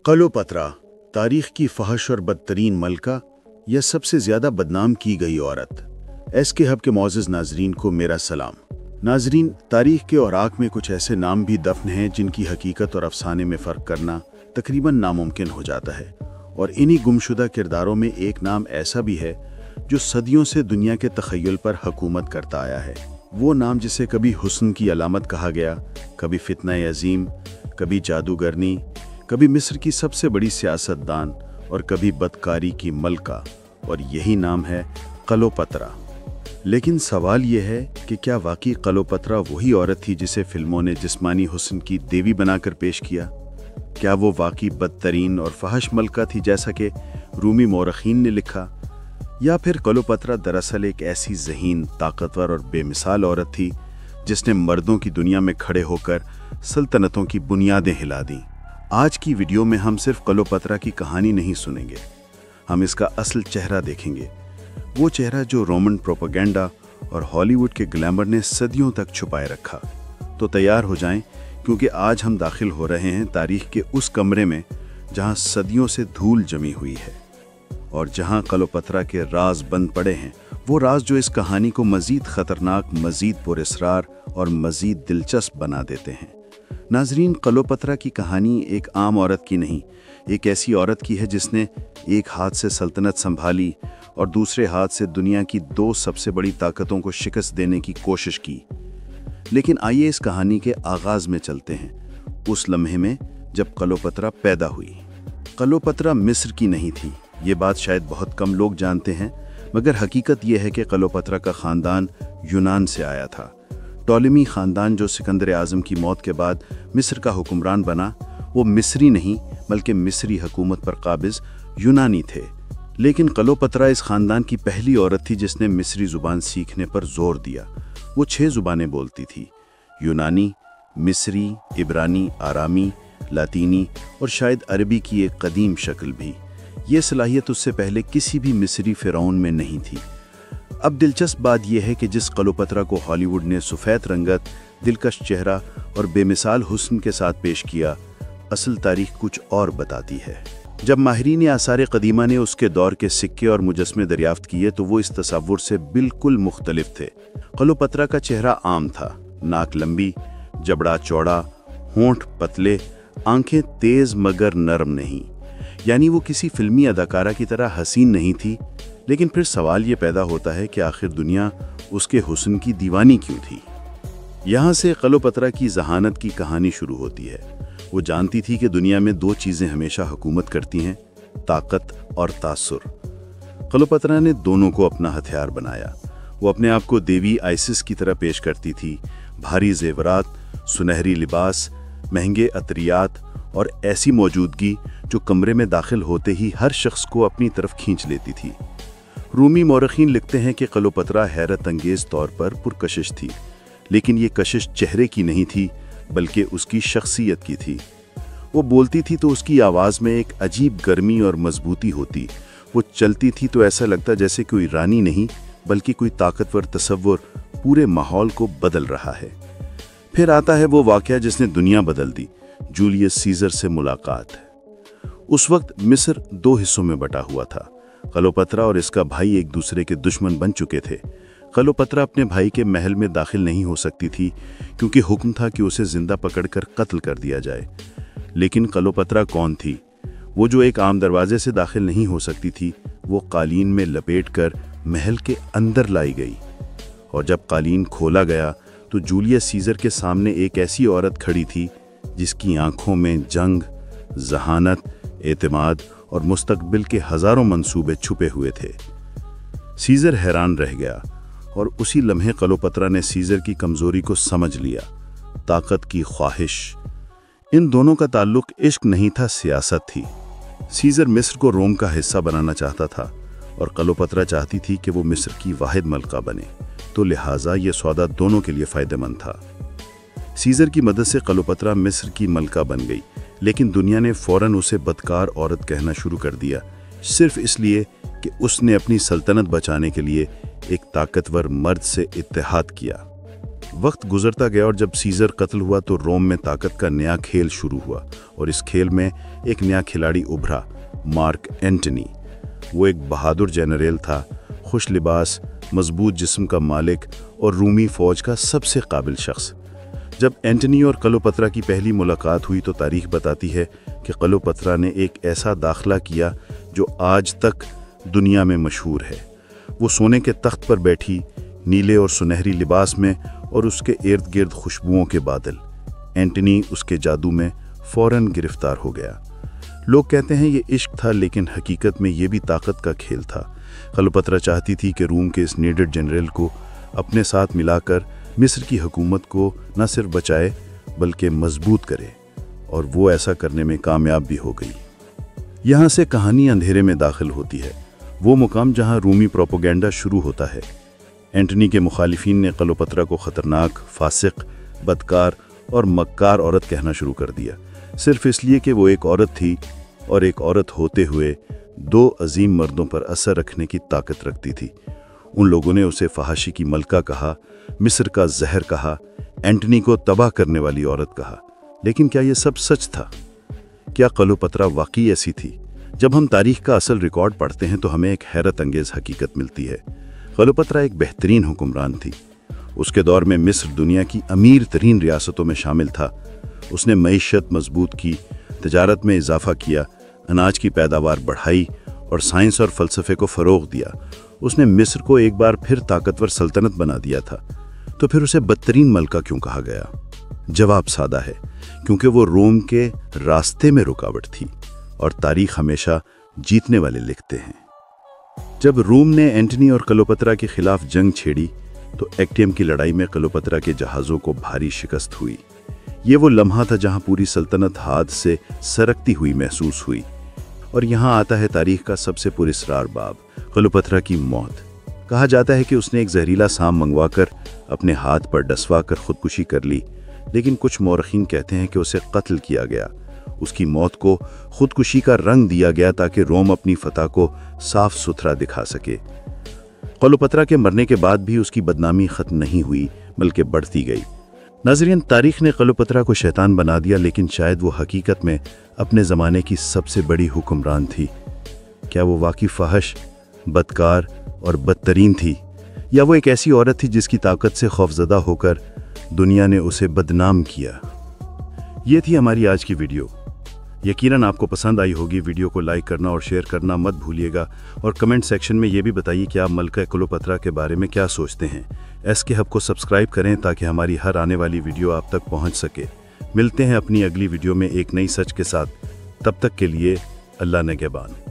क्लोपत्रा तारीख की फहश और बदतरीन मलका या सबसे ज्यादा बदनाम की गई औरत। एसके हब के मोअज़्ज़िज़ नाजरीन को मेरा सलाम। नाजरीन, तारीख के औराक में कुछ ऐसे नाम भी दफन हैं जिनकी हकीकत और अफसाने में फ़र्क करना तकरीबन नामुमकिन हो जाता है। और इन्हीं गुमशुदा किरदारों में एक नाम ऐसा भी है जो सदियों से दुनिया के तख़य्युल पर हुकूमत करता आया है। वो नाम जिसे कभी हुस्न की अलामत कहा गया, कभी फितना अजीम, कभी जादूगरनी, कभी मिस्र की सबसे बड़ी सियासतदान और कभी बदकारी की मलका, और यही नाम है क्लोपत्रा। लेकिन सवाल यह है कि क्या वाकई क्लोपत्रा वही औरत थी जिसे फिल्मों ने जिस्मानी हुस्न की देवी बनाकर पेश किया? क्या वो वाकई बदतरीन और फहश मलका थी जैसा कि रूमी मौरखीन ने लिखा, या फिर क्लोपत्रा दरअसल एक ऐसी ज़हीन, ताकतवर और बेमिसाल औरत थी जिसने मर्दों की दुनिया में खड़े होकर सल्तनतों की बुनियादें हिला दी? आज की वीडियो में हम सिर्फ क्लोपत्रा की कहानी नहीं सुनेंगे, हम इसका असल चेहरा देखेंगे। वो चेहरा जो रोमन प्रोपेगेंडा और हॉलीवुड के ग्लैमर ने सदियों तक छुपाए रखा। तो तैयार हो जाएं, क्योंकि आज हम दाखिल हो रहे हैं तारीख के उस कमरे में जहां सदियों से धूल जमी हुई है और जहां क्लोपत्रा के राज बंद पड़े हैं। वो राज जो इस कहानी को मज़ीद ख़तरनाक, मज़ीद पुरअसरार और मज़ीद दिलचस्प बना देते हैं। नाजरीन, क्लोपत्रा की कहानी एक आम औरत की नहीं, एक ऐसी औरत की है जिसने एक हाथ से सल्तनत संभाली और दूसरे हाथ से दुनिया की दो सबसे बड़ी ताकतों को शिकस्त देने की कोशिश की। लेकिन आइए इस कहानी के आगाज़ में चलते हैं, उस लम्हे में जब क्लोपत्रा पैदा हुई। क्लोपत्रा मिस्र की नहीं थी, ये बात शायद बहुत कम लोग जानते हैं, मगर हकीकत यह है कि क्लोपत्रा का ख़ानदान यूनान से आया था। टॉलेमी ख़ानदान जो सिकंदर आज़म की मौत के बाद मिस्र का हुक्मरान बना, वो मिस्री नहीं बल्कि मिस्री हुकूमत पर काबिज़ यूनानी थे। लेकिन क्लोपत्रा इस ख़ानदान की पहली औरत थी जिसने मिस्री ज़ुबान सीखने पर जोर दिया। वो 6 ज़ुबानें बोलती थी, यूनानी, मिस्री, इब्रानी, आरामी, लातीनी और शायद अरबी की एक कदीम शक्ल भी। ये सलाहियत उससे पहले किसी भी मिस्री फ़िरौन में नहीं थी। अब दिलचस्प बात यह है कि जिस क्लोपत्रा को हॉलीवुड ने सफ़ेद रंगत, दिलकश चेहरा और बेमिसाल हुस्न के साथ पेश किया, असल तारीख कुछ और बताती है। जब माहिरीन आसार कदीमा ने उसके दौर के सिक्के और मुजस्मे दरियाफ्त किए तो वो इस तसव्वुर से बिल्कुल मुख्तलिफ थे। क्लोपत्रा का चेहरा आम था, नाक लंबी, जबड़ा चौड़ा, होंठ पतले, आंखें तेज मगर नरम नहीं। यानी वो किसी फिल्मी अदाकारा की तरह हसीन नहीं थी। लेकिन फिर सवाल ये पैदा होता है कि आखिर दुनिया उसके हुस्न की दीवानी क्यों थी? यहाँ से क्लोपत्रा की जहानत की कहानी शुरू होती है। वो जानती थी कि दुनिया में 2 चीज़ें हमेशा हुकूमत करती हैं, ताकत और तासुर। क्लोपत्रा ने दोनों को अपना हथियार बनाया। वो अपने आप को देवी आइसिस की तरह पेश करती थी, भारी जेवरात, सुनहरी लिबास, महंगे अतरियात और ऐसी मौजूदगी जो कमरे में दाखिल होते ही हर शख्स को अपनी तरफ खींच लेती थी। रूमी मौरखीन लिखते हैं कि क्लोपत्रा हैरत अंगेज तौर पर पुरकशिश थी, लेकिन ये कशिश चेहरे की नहीं थी बल्कि उसकी शख्सियत की थी। वो बोलती थी तो उसकी आवाज़ में एक अजीब गर्मी और मजबूती होती। वो चलती थी तो ऐसा लगता जैसे कोई रानी नहीं बल्कि कोई ताकतवर तसव्वुर पूरे माहौल को बदल रहा है। फिर आता है वो वाक़या जिसने दुनिया बदल दी, जूलियस सीज़र से मुलाकात। उस वक्त मिस्र 2 हिस्सों में बटा हुआ था। क्लोपत्रा और इसका भाई एक दूसरे के दुश्मन बन चुके थे। क्लोपत्रा अपने भाई के महल में दाखिल नहीं हो सकती थी क्योंकि हुक्म था कि उसे जिंदा पकड़कर कत्ल कर दिया जाए। लेकिन क्लोपत्रा कौन थी? वो जो एक आम दरवाजे से दाखिल नहीं हो सकती थी, वो कालीन में लपेटकर महल के अंदर लाई गई। और जब कालीन खोला गया तो जूलियस सीज़र के सामने एक ऐसी औरत खड़ी थी जिसकी आंखों में जंग, जहानत, एतमाद और मुस्तकबिल के हज़ारों मंसूबे छुपे हुए थे। सीज़र हैरान रह गया और उसी लम्हे क्लोपत्रा ने सीज़र की कमज़ोरी को समझ लिया, ताकत की ख्वाहिश। इन दोनों का ताल्लुक इश्क नहीं था, सियासत थी। सीज़र मिस्र को रोम का हिस्सा बनाना चाहता था और क्लोपत्रा चाहती थी कि वो मिस्र की वाहिद मलका बने, तो लिहाजा ये सौदा दोनों के लिए फ़ायदेमंद था। सीज़र की मदद से क्लोपत्रा मिस्र की मलका बन गई, लेकिन दुनिया ने फ़ौरन उसे बदकार औरत कहना शुरू कर दिया, सिर्फ इसलिए कि उसने अपनी सल्तनत बचाने के लिए एक ताकतवर मर्द से इत्तेहाद किया। وقت گزرتا گیا اور جب سیزر قتل ہوا تو روم میں طاقت کا نیا کھیل شروع ہوا، اور اس کھیل میں ایک نیا کھلاڑی ابھرا، مارک اینٹنی۔ وہ ایک بہادر جنرل تھا، خوش لباس، مضبوط جسم کا مالک اور رومی فوج کا سب سے قابل شخص۔ جب اینٹنی اور کلوپترا کی پہلی ملاقات ہوئی تو تاریخ بتاتی ہے کہ کلوپترا نے ایک ایسا داخلہ کیا جو آج تک دنیا میں مشہور ہے۔ وہ سونے کے تخت پر بیٹھی، نیلے اور سنہری لباس میں، اور اس کے ارد گرد خوشبوؤں کے بادل۔ اینٹنی اس کے جادو میں فوراً گرفتار ہو گیا۔ لوگ کہتے ہیں یہ عشق تھا، لیکن حقیقت میں یہ بھی طاقت کا کھیل تھا۔ کلوپترا چاہتی تھی کہ روم کے اس نیڈڈ جنرل کو اپنے ساتھ ملا کر مصر کی حکومت کو نہ صرف بچائے بلکہ مضبوط کرے، اور وہ ایسا کرنے میں کامیاب بھی ہو گئی۔ یہاں سے کہانی اندھیرے میں داخل ہوتی ہے، وہ مقام جہاں رومی پروپیگنڈا شروع ہوتا ہے۔ اینٹنی کے مخالفین نے کلوپترا کو خطرناک، فاسق، بدکار اور مکار عورت کہنا شروع کر دیا، صرف اس لیے کہ وہ ایک عورت تھی، اور ایک عورت ہوتے ہوئے دو عظیم مردوں پر اثر رکھنے کی طاقت رکھتی تھی۔ ان لوگوں نے اسے فحاشی کی ملکہ کہا، مصر کا زہر کہا، اینٹنی کو تباہ کرنے والی عورت کہا۔ لیکن کیا یہ سب سچ تھا؟ کیا کلوپترا واقعی ایسی تھی؟ جب ہم تاریخ کا اصل ریکارڈ پڑھتے ہیں تو ہمیں ایک حیرت انگیز حقیقت ملتی ہے۔ کلوپترا ایک بہترین حکمران تھی۔ اس کے دور میں مصر دنیا کی امیر ترین ریاستوں میں شامل تھا۔ اس نے معیشت مضبوط کی، تجارت میں اضافہ کیا، اناج کی پیداوار بڑھائی اور سائنس اور فلسفے کو فروغ دیا۔ اس نے مصر کو ایک بار پھر طاقتور سلطنت بنا دیا تھا۔ تو پھر اسے بدترین ملکہ کیوں کہا گیا؟ جواب سادہ ہے، کیونکہ وہ روم کے راستے میں رکاوٹ تھی، اور تاریخ ہمیشہ جیتنے والے لکھتے ہیں۔ جب روم نے اینٹنی اور کلوپترا کے خلاف جنگ چھیڑی تو ایکٹیم کی لڑائی میں کلوپترا کے جہازوں کو بھاری شکست ہوئی۔ یہ وہ لمحہ تھا جہاں پوری سلطنت ہاتھ سے سرکتی ہوئی محسوس ہوئی۔ اور یہاں آتا ہے تاریخ کا سب سے پراسرار باب، کلوپترا کی موت۔ کہا جاتا ہے کہ اس نے ایک زہریلا سام منگوا کر اپنے ہاتھ پر ڈسوا کر خودکشی کر لی، لیکن کچھ مورخین کہتے ہیں کہ اسے قتل کیا گیا۔ اس کی موت کو خودکشی کا رنگ دیا گیا تاکہ روم اپنی فتح کو صاف ستھرا دکھا سکے۔ کلوپترا کے مرنے کے بعد بھی اس کی بدنامی ختم نہیں ہوئی بلکہ بڑھتی گئی۔ ناظرین، تاریخ نے کلوپترا کو شیطان بنا دیا، لیکن شاید وہ حقیقت میں اپنے زمانے کی سب سے بڑی حکمران تھی۔ کیا وہ واقعی فحش، بدکار اور بدترین تھی، یا وہ ایک ایسی عورت تھی جس کی طاقت سے خوفزدہ ہو کر دنیا نے اسے بدنام کیا؟ یہ تھی ہماری آج کی ویڈیو۔ یقیناً آپ کو پسند آئی ہوگی۔ ویڈیو کو لائک کرنا اور شیئر کرنا مت بھولیے گا، اور کمنٹ سیکشن میں یہ بھی بتائیے کہ آپ ملکہ کلوپترا کے بارے میں کیا سوچتے ہیں۔ ایس کے ہب کو سبسکرائب کریں تاکہ ہماری ہر آنے والی ویڈیو آپ تک پہنچ سکے۔ ملتے ہیں اپنی اگلی ویڈیو میں ایک نئی سچ کے ساتھ۔ تب تک کے لیے اللہ نگہبان۔